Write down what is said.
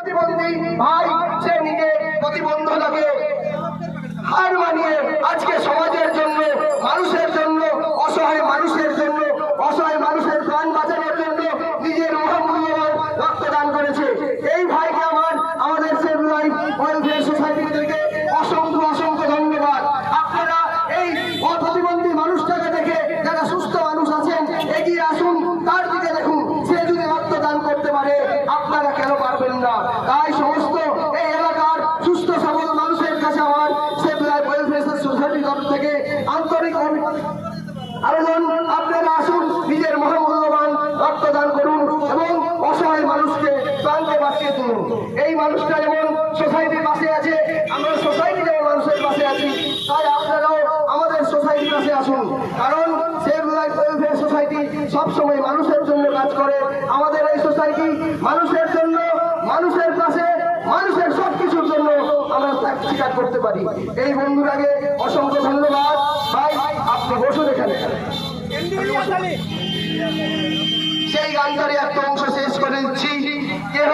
প্রতিবন্ধী ভাই সে নিজের প্রতিবন্ধতাকে হার মানিয়ে আজকে সমাজের জন্য, মানুষের জন্য, অসহায় মানুষের জন্য, অসহায় মানুষের প্রাণ বাঁচানোর জন্য নিজের মহামূল্যবান রক্তদান করেছে। এই ভাইকে আমাদের সেভ লাইফ ওয়েলফেয়ার সোসাইটি থেকে অসংখ্য অসংখ্য ধন্যবাদ। আপনারা এই প্রতিবন্ধী মানুষটাকে দেখে যারা সুস্থ মানুষ আছেন এগিয়ে আসুন, তার দিকে দেখুন। সে যদি রক্তদান করতে পারে আপনারা কেন পারবেন না? তাই সমস্ত এই এলাকার সুস্থ সবল মানুষের কাছে আমার সেভ লাইফ ওয়েলফেয়ার সোসাইটির তরফ থেকে আন্তরিক আবেদন, আপনারা আসুন, নিজের মহামূল্যবান রক্তদান করুন এবং অসহায় মানুষকে প্রাণকে বাঁচিয়ে তুলুন। এই মানুষটা যেমন সোসাইটির পাশে আছে, আমরা সোসাইটি যেমন মানুষের পাশে আছি, তাই আপনারাও আমাদের সোসাইটির পাশে আসুন। কারণ সেভ লাইফ ওয়েলফেয়ার সোসাইটি সবসময় মানুষের জন্য কাজ করে। আমাদের এই সোসাইটি মানুষের জন্য, মানুষের পাশে, মানুষের সবকিছুর জন্য আমরা স্বীকার করতে পারি। এই বন্ধুরাকে অসংখ্য ধন্যবাদ। ভাই আপনি বসুন এখানে। সেই গানটারে একটা অংশ শেষ করে দিচ্ছি। কেহ